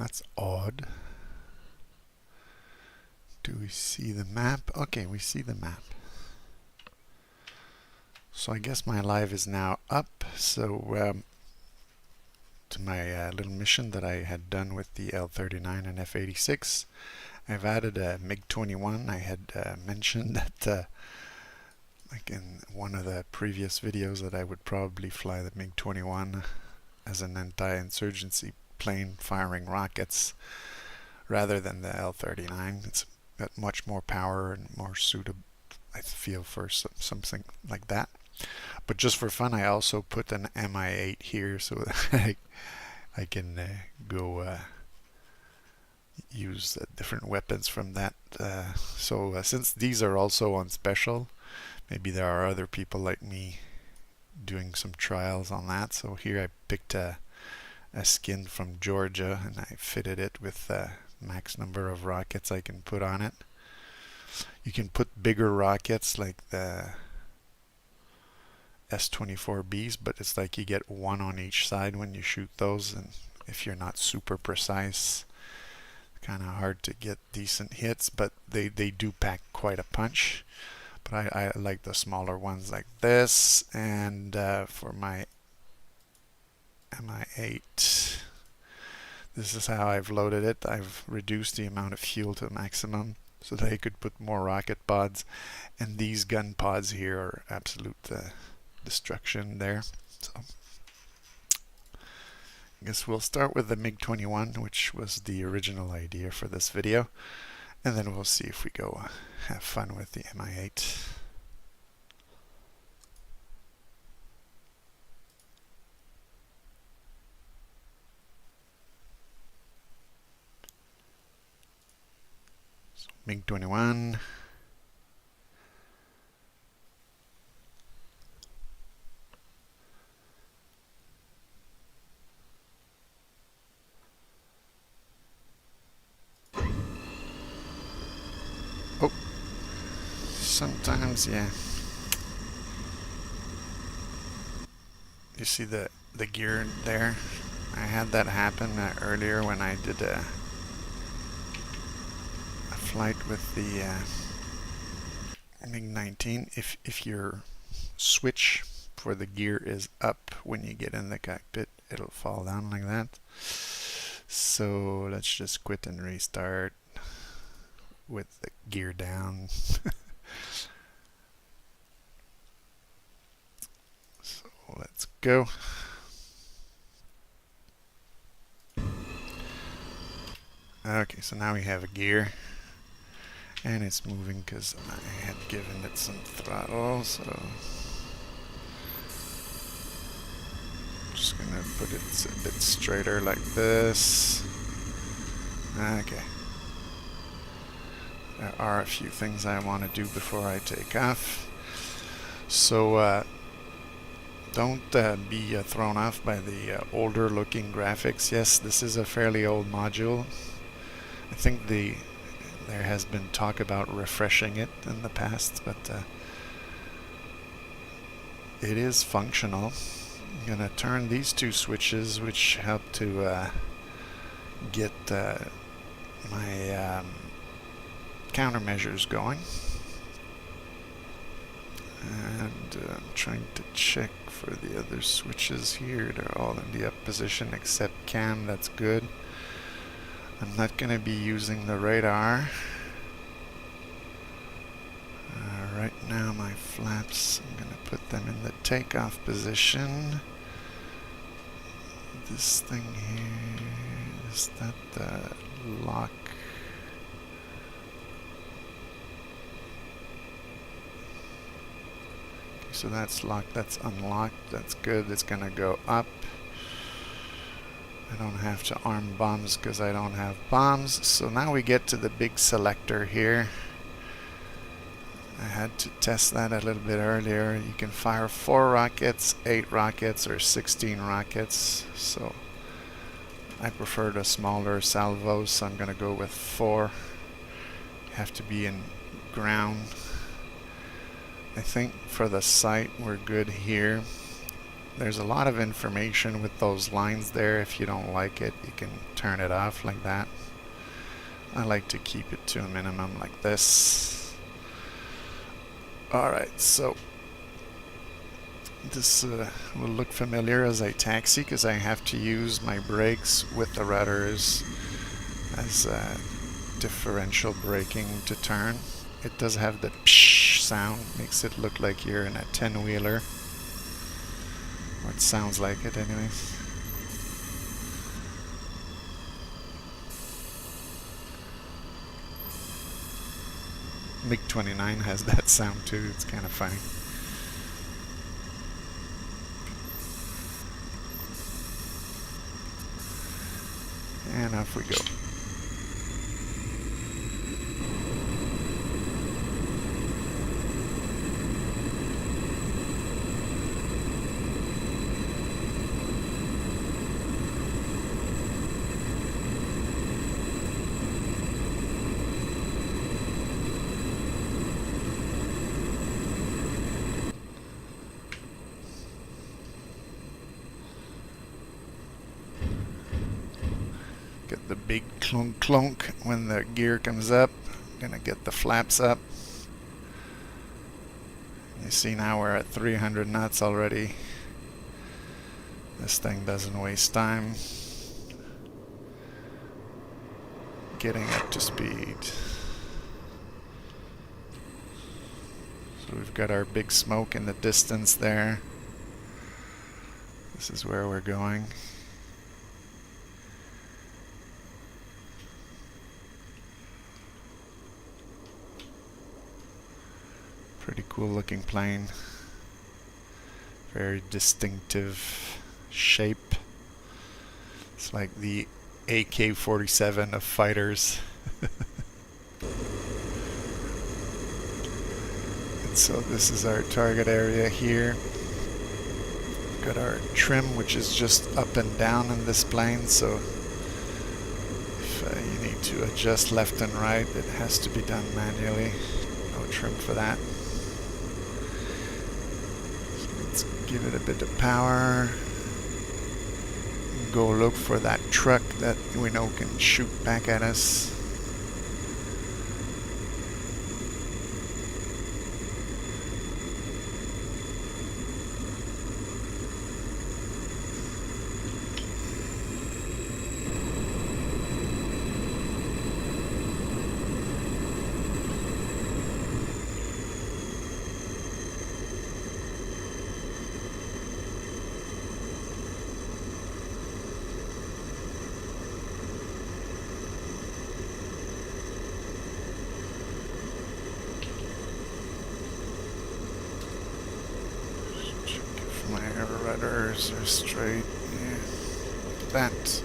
That's odd. Do we see the map? Okay, we see the map. So I guess my live is now up. So to my little mission that I had done with the L-39 and F-86, I've added a MiG-21. I had mentioned that like in one of the previous videos that I would probably fly the MiG-21 as an anti-insurgency plane firing rockets rather than the L-39. It's got much more power and more suitable, I feel, for something like that. But just for fun, I also put an Mi-8 here so that I can go use different weapons from that. So since these are also on special, maybe there are other people like me doing some trials on that. So here I picked a skin from Georgia and I fitted it with the max number of rockets I can put on it. You can put bigger rockets like the S-24bis, but it's like you get one on each side when you shoot those, and if you're not super precise, it's kind of hard to get decent hits, but they do pack quite a punch. But I like the smaller ones like this. And for my Mi-8, this is how I've loaded it. I've reduced the amount of fuel to maximum so that I could put more rocket pods, and these gun pods here are absolute destruction there. So I guess we'll start with the MiG-21, which was the original idea for this video, and then we'll see if we go have fun with the Mi-8. So MiG-21. Oh, sometimes, yeah. You see the gear there? I had that happen earlier when I did a flight with the MiG-19. If your switch for the gear is up when you get in the cockpit, it'll fall down like that. So let's just quit and restart with the gear down. So let's go. Okay, so now we have a gear, and it's moving because I had given it some throttle, so I'm just gonna put it a bit straighter like this. Okay. There are a few things I want to do before I take off. So don't be thrown off by the older looking graphics. Yes, this is a fairly old module. I think there has been talk about refreshing it in the past, but it is functional. I'm gonna turn these two switches, which help to get my countermeasures going. And I'm trying to check for the other switches here. They're all in the up position except cam. That's good. I'm not going to be using the radar. Right now my flaps, I'm going to put them in the takeoff position. This thing here, is that the lock? Okay, so that's locked, that's unlocked, that's good. It's going to go up. I don't have to arm bombs because I don't have bombs. So now we get to the big selector here. I had to test that a little bit earlier. You can fire 4 rockets, 8 rockets, or 16 rockets. So I prefer the smaller salvos, so I'm going to go with 4. You have to be in ground. I think for the sight we're good here. There's a lot of information with those lines there. If you don't like it, you can turn it off like that. I like to keep it to a minimum like this. Alright, so this will look familiar as I taxi because I have to use my brakes with the rudders as differential braking to turn. It does have the psh sound, makes it look like you're in a 10-wheeler. Or it sounds like it anyways. MiG-21 has that sound too, it's kind of funny. And off we go. Get the big clunk clunk when the gear comes up. Gonna get the flaps up. You see now we're at 300 knots already. This thing doesn't waste time getting up to speed. So we've got our big smoke in the distance there. This is where we're going. Pretty cool looking plane. Very distinctive shape. It's like the AK-47 of fighters. And so this is our target area here. Got our trim, which is just up and down in this plane, so if you need to adjust left and right, it has to be done manually. No trim for that. Let's give it a bit of power. Go look for that truck that we know can shoot back at us. My rudders are straight, yeah, like that.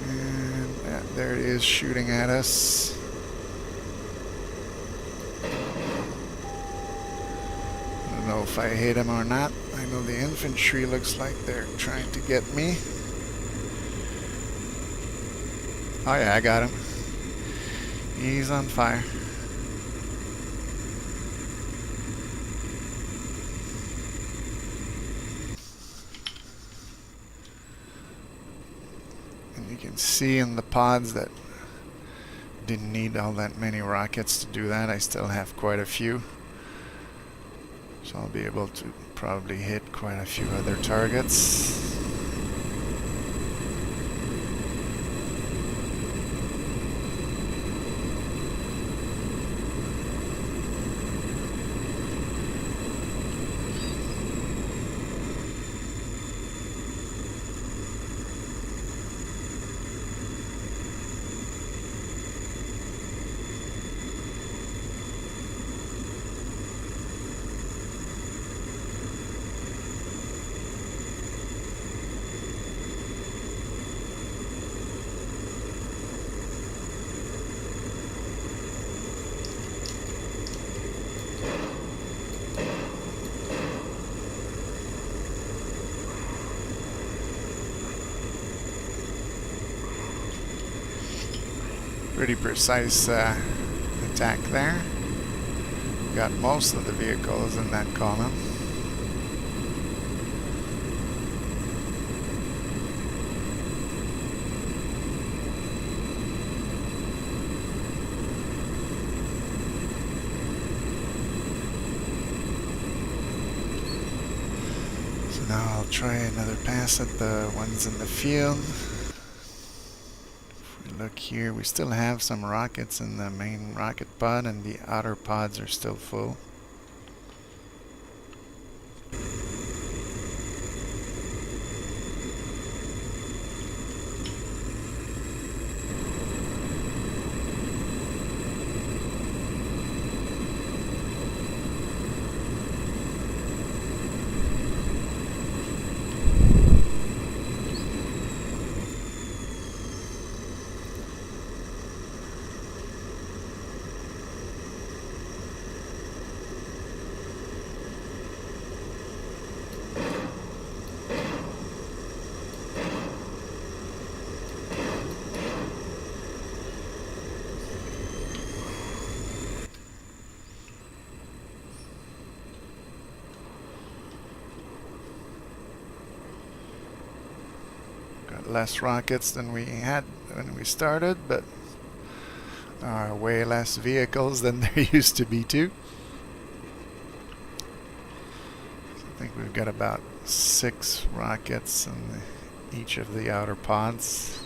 And yeah, there it is shooting at us. I don't know if I hit him or not. I know the infantry looks like they're trying to get me. Oh yeah, I got him. He's on fire. You can see in the pods that didn't need all that many rockets to do that. I still have quite a few. So I'll be able to probably hit quite a few other targets. Pretty precise attack there. Got most of the vehicles in that column. So now I'll try another pass at the ones in the field. If we look here, we still have some rockets in the main rocket pod, and the outer pods are still full. Got less rockets than we had when we started, but way less vehicles than there used to be too. So I think we've got about 6 rockets in each of the outer pods.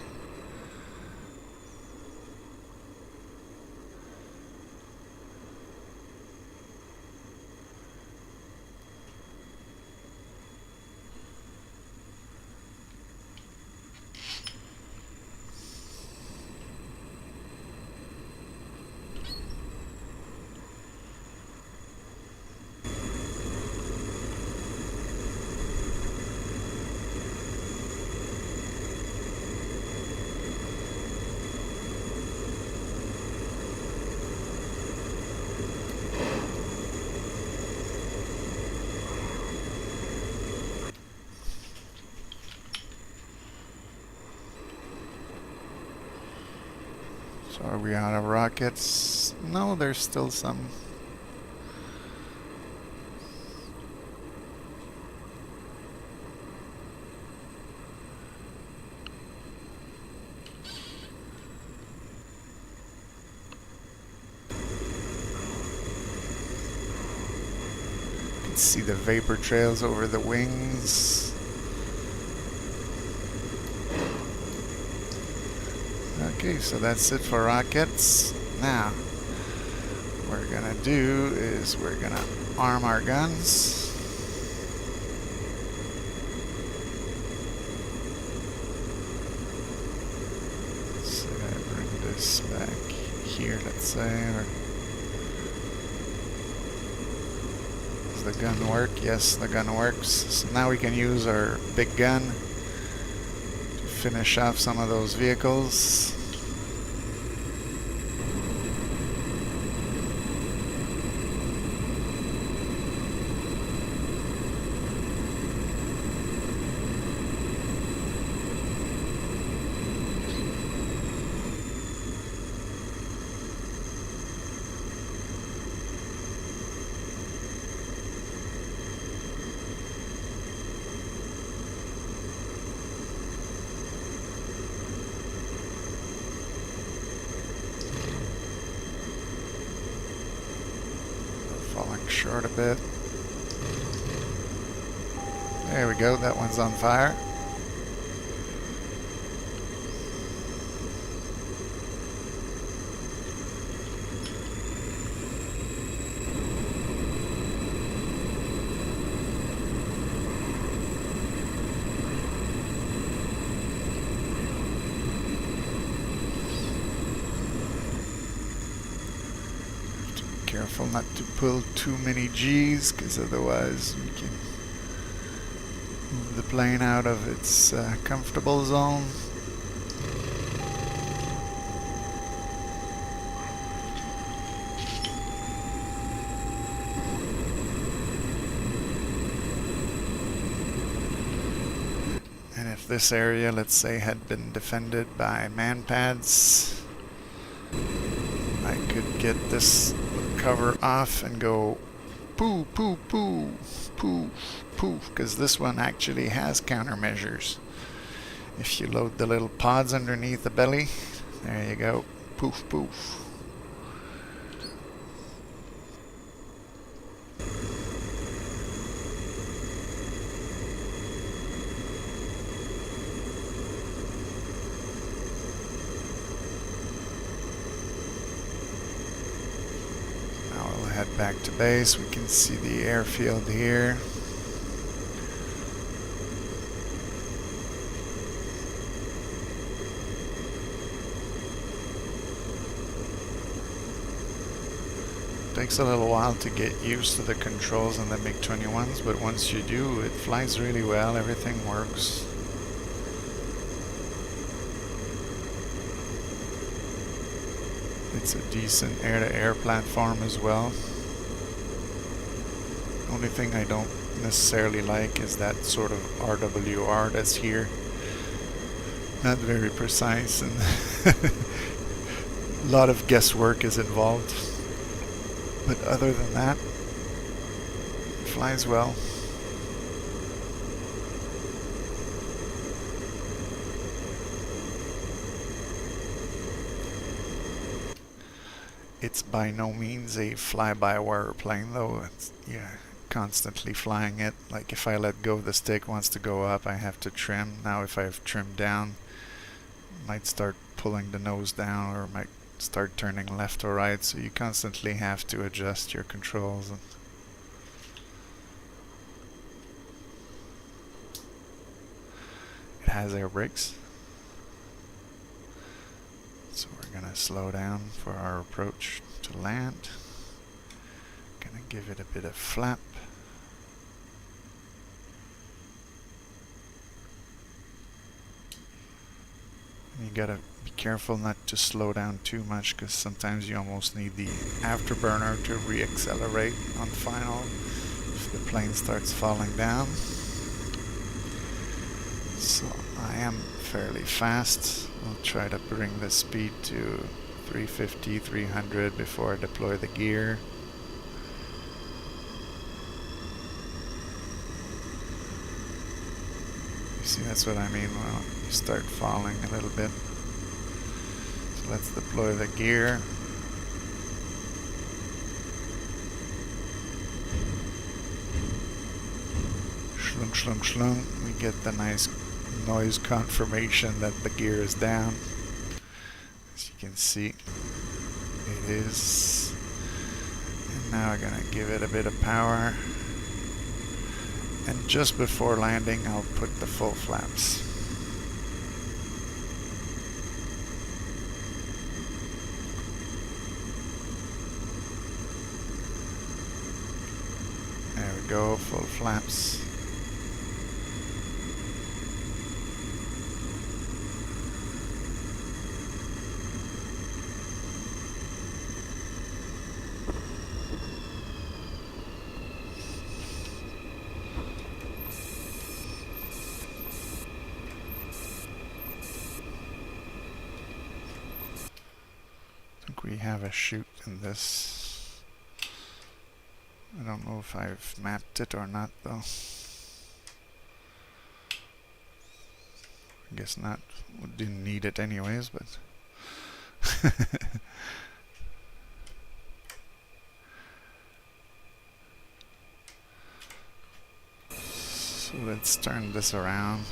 So are we out of rockets? No, there's still some. You can see the vapor trails over the wings. Okay, so that's it for rockets. Now, what we're gonna do is we're gonna arm our guns. So I bring this back here, let's say. Does the gun work? Yes, the gun works. So now we can use our big gun to finish off some of those vehicles. Falling short a bit. There we go, that one's on fire. Careful not to pull too many G's, because otherwise we can move the plane out of its comfortable zone. And if this area, let's say, had been defended by man pads, I could get this cover off and go poo, poo, poo, poo, poo, because this one actually has countermeasures. If you load the little pods underneath the belly, there you go, poof, poof. back to base. We can see the airfield here. Takes a little while to get used to the controls on the MiG-21s, but once you do, it flies really well, everything works. It's a decent air-to-air platform as well. Only thing I don't necessarily like is that sort of RWR that's here. Not very precise, and a lot of guesswork is involved. But other than that, it flies well. It's by no means a fly-by-wire plane though. It's, yeah, constantly flying it. Like if I let go, the stick wants to go up, I have to trim. Now if I've trimmed down, I might start pulling the nose down, or might start turning left or right, so you constantly have to adjust your controls. And it has air brakes, so we're gonna slow down for our approach to land. Gonna give it a bit of flap. You gotta be careful not to slow down too much, because sometimes you almost need the afterburner to re-accelerate on final if the plane starts falling down. So I am fairly fast. I'll try to bring the speed to 350, 300 before I deploy the gear. You see, that's what I mean when you start falling a little bit. So let's deploy the gear. Schlung, schlung, schlung. We get the nice noise confirmation that the gear is down. As you can see, it is. And now we're gonna give it a bit of power. And just before landing, I'll put the full flaps. There we go, full flaps. We have a chute in this. I don't know if I've mapped it or not though. I guess not. We didn't need it anyways, but so let's turn this around.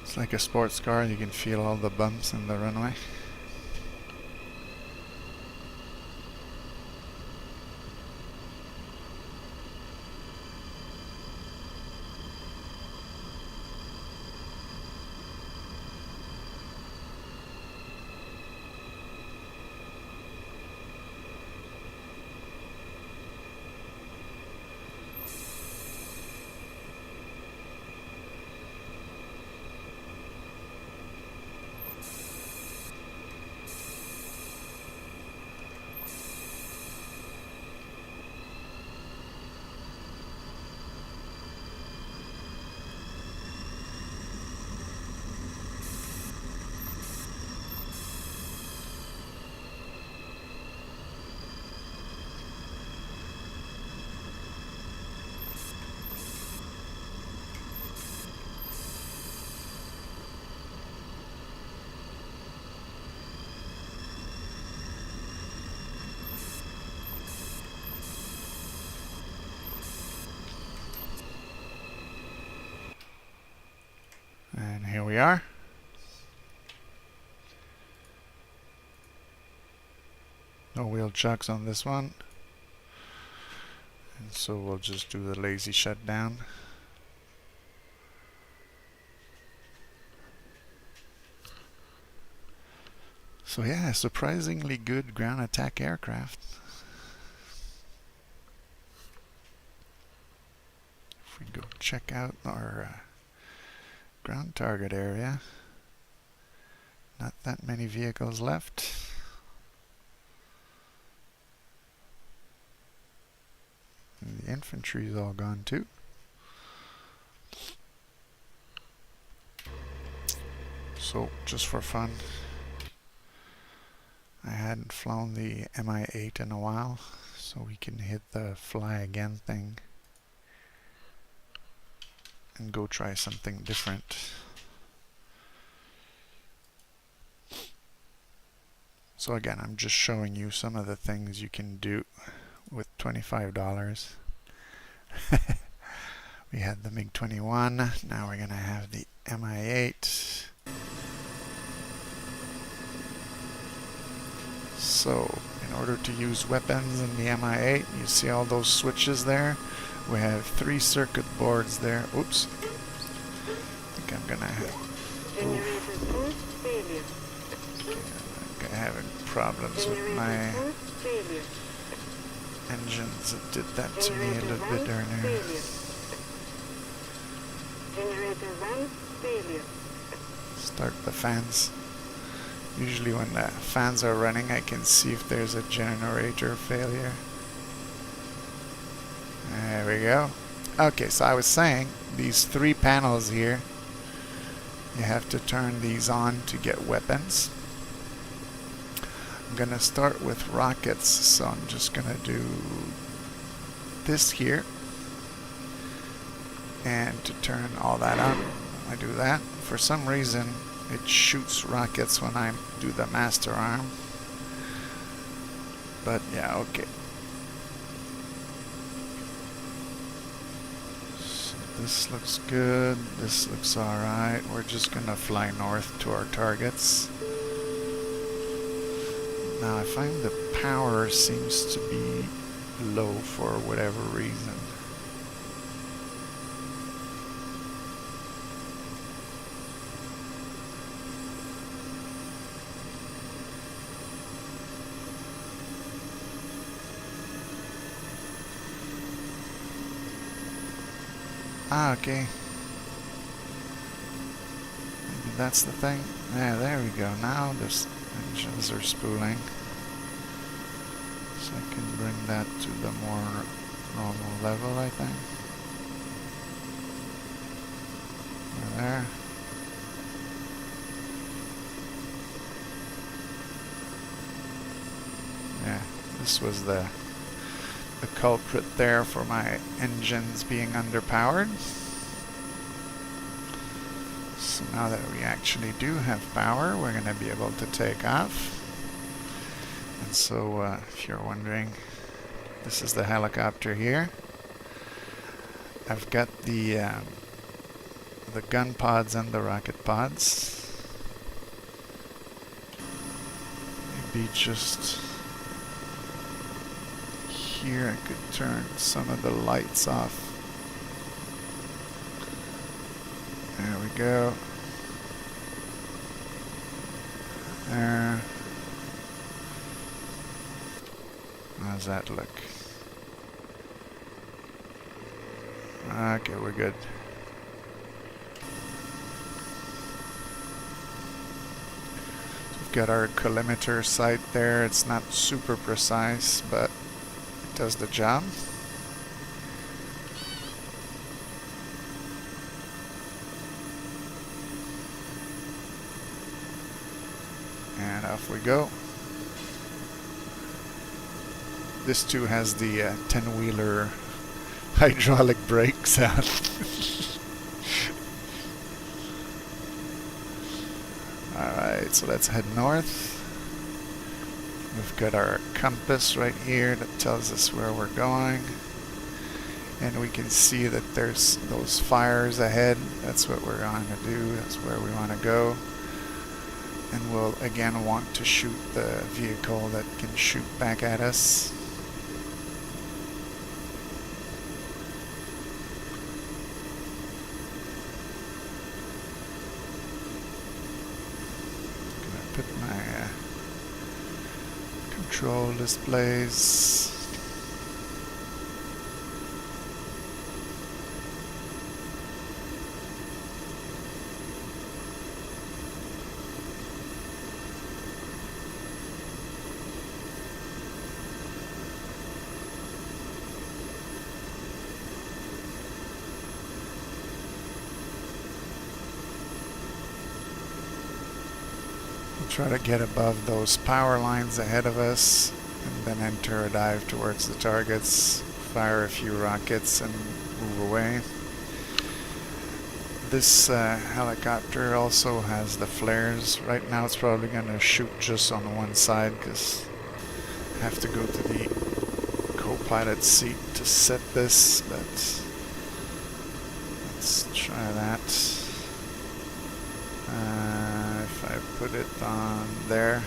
It's like a sports car, you can feel all the bumps in the runway. we are. No wheel chocks on this one. And so we'll just do the lazy shutdown. So yeah, surprisingly good ground attack aircraft. If we go check out our ground target area, not that many vehicles left. And the infantry is all gone too. So just for fun, I hadn't flown the Mi-8 in a while, so we can hit the fly again thing and go try something different. So again, I'm just showing you some of the things you can do with $25. We had the MiG-21, now we're gonna have the Mi-8. So, in order to use weapons in the Mi-8, you see all those switches there? We have 3 circuit boards there. Oops. I think I'm gonna have... Okay, I'm having problems with my engines. It did that to me a little bit earlier. Start the fans. Usually when the fans are running, I can see if there's a generator failure. There we go. Okay, so I was saying, these 3 panels here, you have to turn these on to get weapons. I'm gonna start with rockets, so I'm just gonna do this here. And to turn all that on, I do that. For some reason, it shoots rockets when I do the master arm. But yeah, okay. So this looks good. This looks alright. We're just gonna fly north to our targets. Now I find the power seems to be low for whatever reason. Ah, okay. Maybe that's the thing. Yeah, there we go. Now the engines are spooling. So I can bring that to the more normal level, I think. There. Yeah, this was the culprit there for my engines being underpowered. So now that we actually do have power, we're going to be able to take off. And so if you're wondering, this is the helicopter here. I've got the gun pods and the rocket pods. Maybe just here I could turn some of the lights off. There we go. There. How's that look? Okay, we're good. We've got our collimator sight there. It's not super precise, but does the job. And off we go. This too has the 10-wheeler hydraulic brake sound. Alright, so let's head north. We've got our compass right here that tells us where we're going. and we can see that there's those fires ahead. That's what we're going to do. That's where we want to go. And we'll again want to shoot the vehicle that can shoot back at us. Gonna put my control displays. Try to get above those power lines ahead of us, and then enter a dive towards the targets, fire a few rockets, and move away. This helicopter also has the flares. Right now it's probably going to shoot just on one side because I have to go to the co-pilot seat to set this, but let's try that. If I put it on there,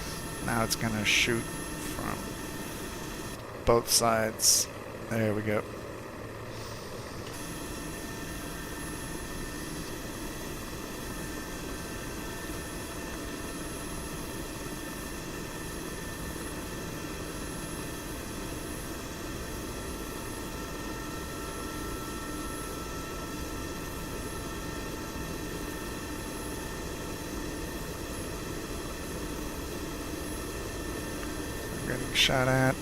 now it's going to shoot from both sides. There we go. Getting shot at.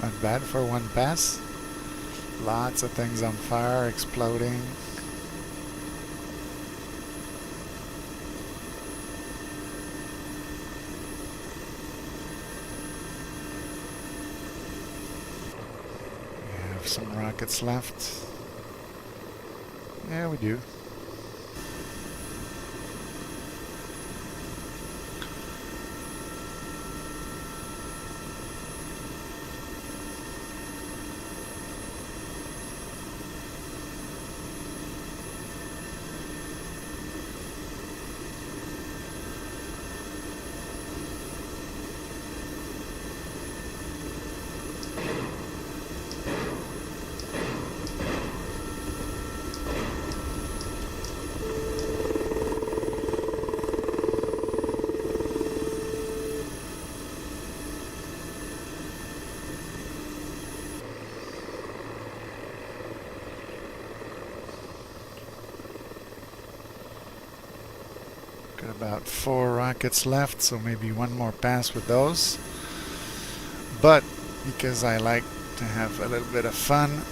Not bad for one pass. Lots of things on fire, exploding. We have some rockets left. Yeah, we do. Got about 4 rockets left, so maybe one more pass with those. But because I like to have a little bit of fun,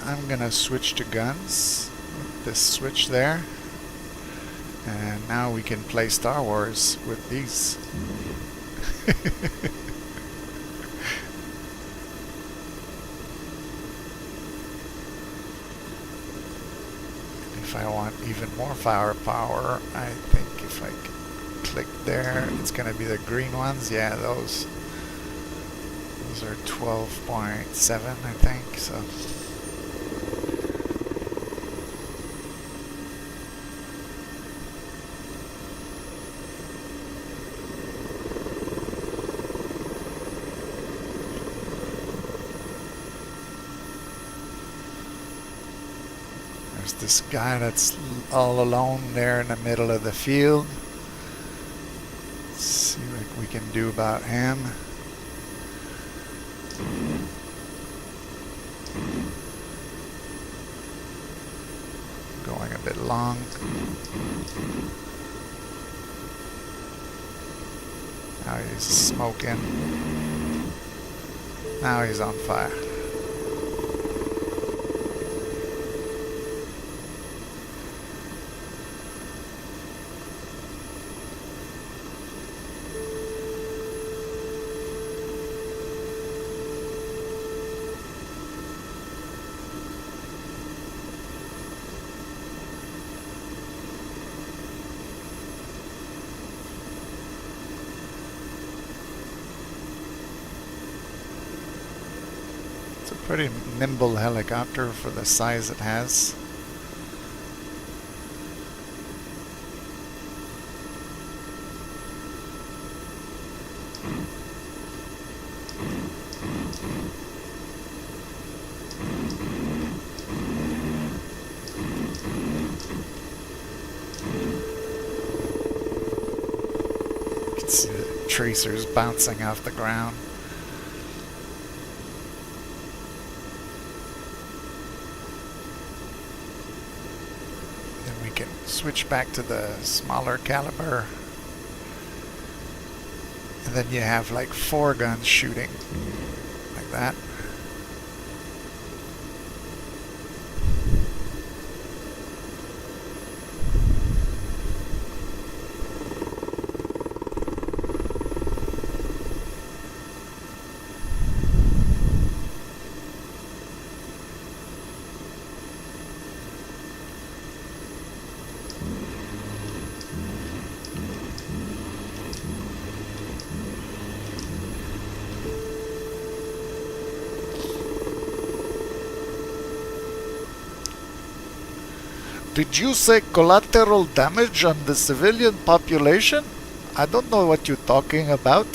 I'm gonna switch to guns with this switch there, and now we can play Star Wars with these. If I want even more firepower, I think if I click there, it's going to be the green ones. Yeah, those are 12.7, I think. So There's this guy that's all alone there in the middle of the field. Let's see what we can do about him. Going a bit long. Now he's smoking. Now he's on fire. It's a pretty nimble helicopter for the size it has. You can see the tracers bouncing off the ground. We can switch back to the smaller caliber, and then you have like 4 guns shooting like that. Did you say collateral damage on the civilian population? I don't know what you're talking about.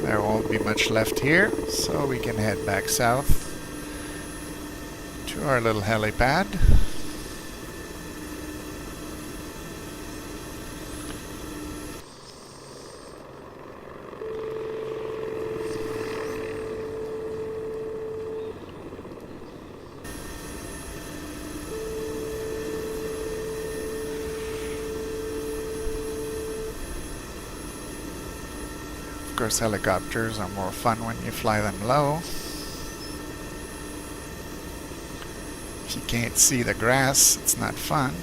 There won't be much left here, so we can head back south to our little helipad. Of course, helicopters are more fun when you fly them low. If you can't see the grass, it's not fun.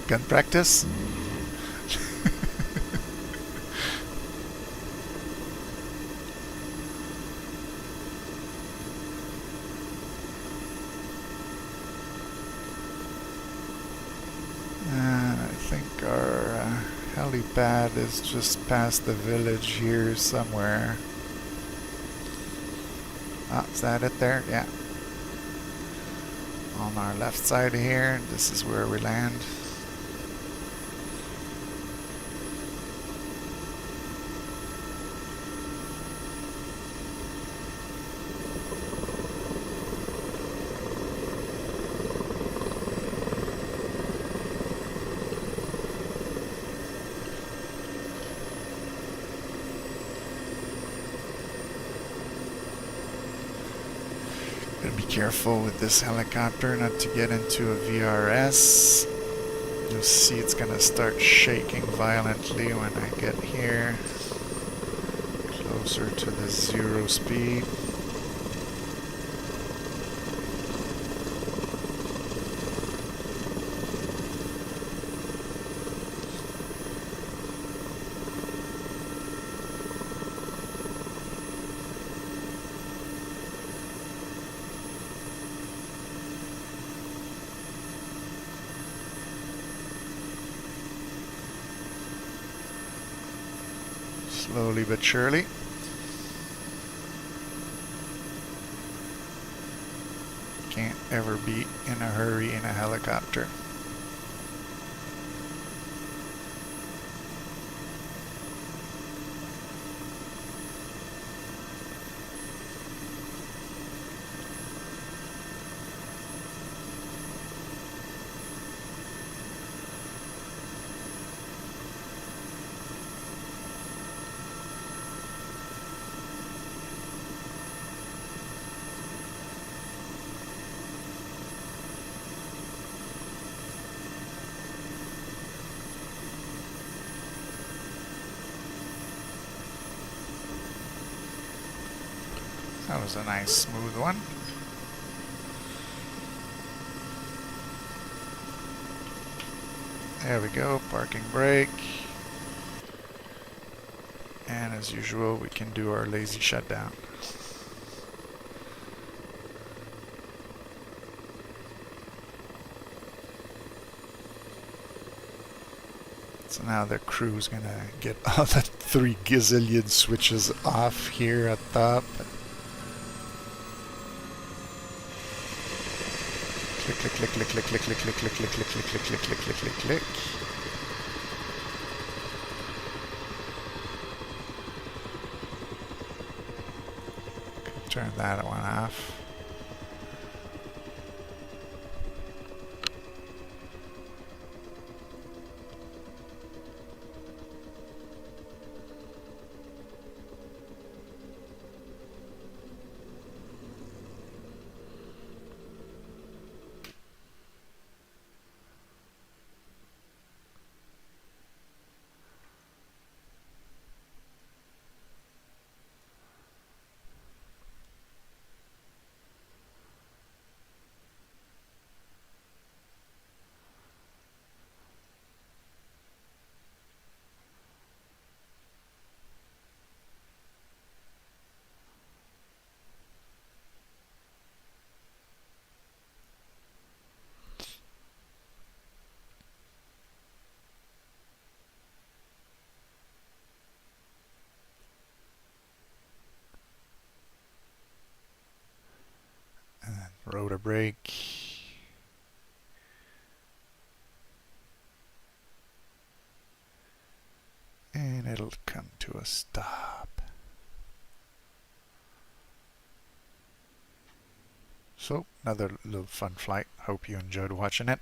Gun practice? I think our helipad is just past the village here somewhere. Oh, is that it there? Yeah. On our left side here, this is where we land. Gotta be careful with this helicopter not to get into a VRS. You'll see it's gonna start shaking violently when I get here closer to the 0 speed. Slowly but surely. Can't ever be in a hurry in a helicopter. That was a nice smooth one. There we go, parking brake. And as usual, we can do our lazy shutdown. So now the crew's gonna get all the 3 gazillion switches off here at top. Click, click, click, click, click, click, click, click, click, click, click, click, click, click, click, click, click, click. Turn that one off. Rotor brake. And it'll come to a stop. So, another little fun flight. Hope you enjoyed watching it.